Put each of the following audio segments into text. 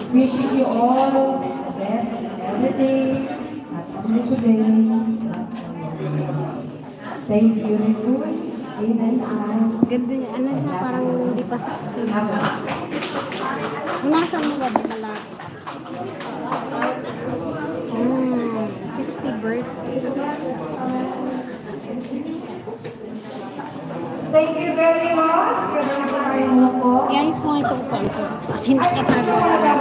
Wishing you all the best every day, not only today, but always. Stay beautiful, in and out. Ganda niya. Ano siya? Parang hindi pa 60. Nasaan mo ba malapit? 60 birthday. Thank you very much. Iayos ko nga ito upan ko. Kasi nakatago ko lang.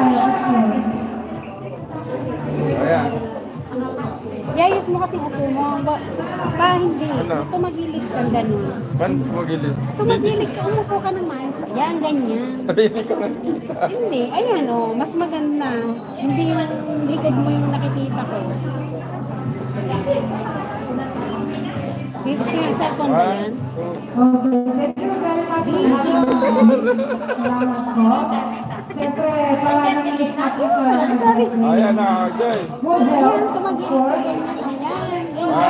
Ayan. Iayos mo kasi upo mo. Hindi. Tumagilid kang ganun. Paano tumagilid? Tumagilid ka. Umupo ka ng maayos. Yan, ganyan. Hindi ka nakikita. Hindi. Ayan o. Mas maganda. Hindi yung likod mo yung nakikita ko. Dito sa cellphone ba yan? Thank you very much. Salamat po. Siyempre, salamat sa Ayan na, Jay. Ayan, tumagilid sa ganyan. Ayan, ganyan.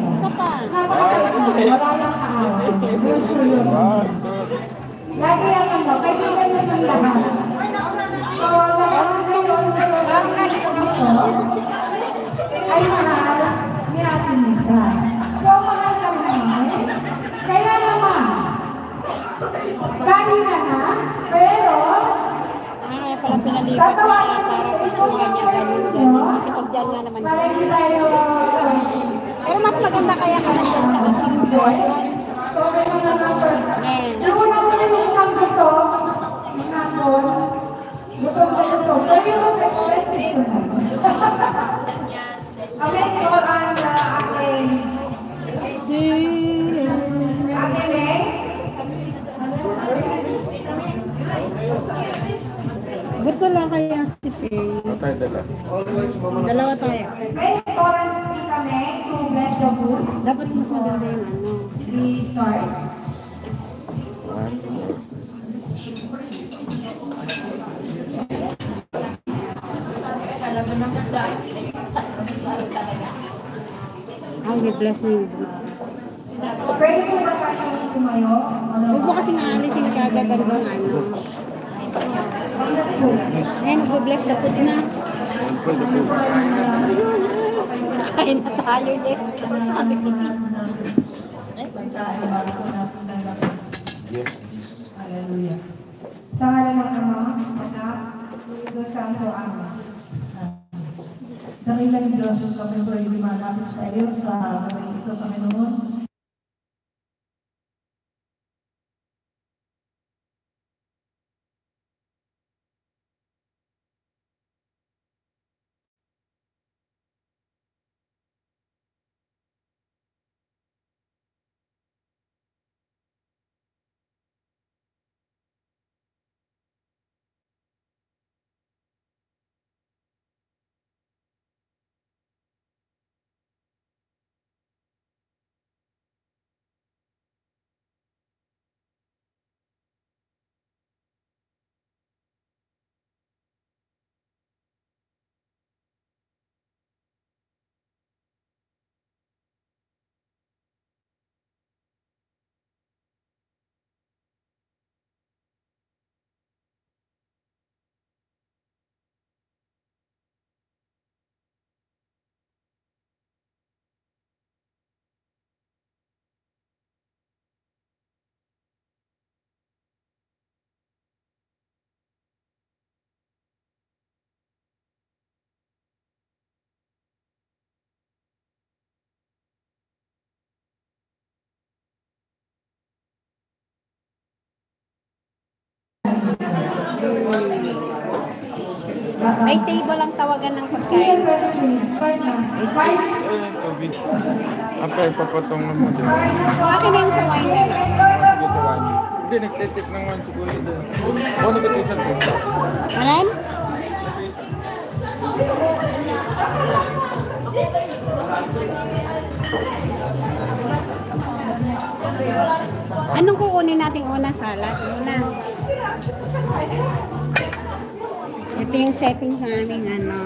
Isa pa. Lagi yan mo, kaibigan mo ng lahat. So, ay mahal ni Ate Nita. So, mahal ka naman. Kaya naman, kanina na, pero, Kaya pala pinalipat niya para pagkuha niya ganun. Kasi pag dyan nga naman. para hindi tayo, Pero mas maganda kaya ka nandyan sa kasi yung buhay. so, may mga number. Ayan. Yung una mo na yung number to, yung number, lupag na ito. Pero yung most expensive to na. Amen, ko ang ating Meng. Buto lang kaya si Faye. Patay dala. Dalawa tayo. Okay, oran Tita Meng to bless the food. Dapat mas maganda yung ano. We start. Ang bless na yung buto. Pwede po ba tayong tumayo? Huwag mo kasing aalisin kagad hanggang ano. Ayan, mag-bless the food na. Kain na tayo, yes. Sabi ko din. Yes, Jesus. Hallelujah. Sa ngalan ng Ama, Anak, Espiritu Santo, Ama. Sa ilang Diyos, kami po ay lumalapit sa iyo sa gawin ito, Panginoon. May table ang tawagan ng pagkain. Ayun, tubig. Apay, papatong naman din. Akin na yung sa wine na. Sige sa wine. Hindi, nagtitip ng wine si Kuya doon. O, nagtitisan po. Alam? Anong kukunin natin una? Salad? Una. Ito yung settings namin ano.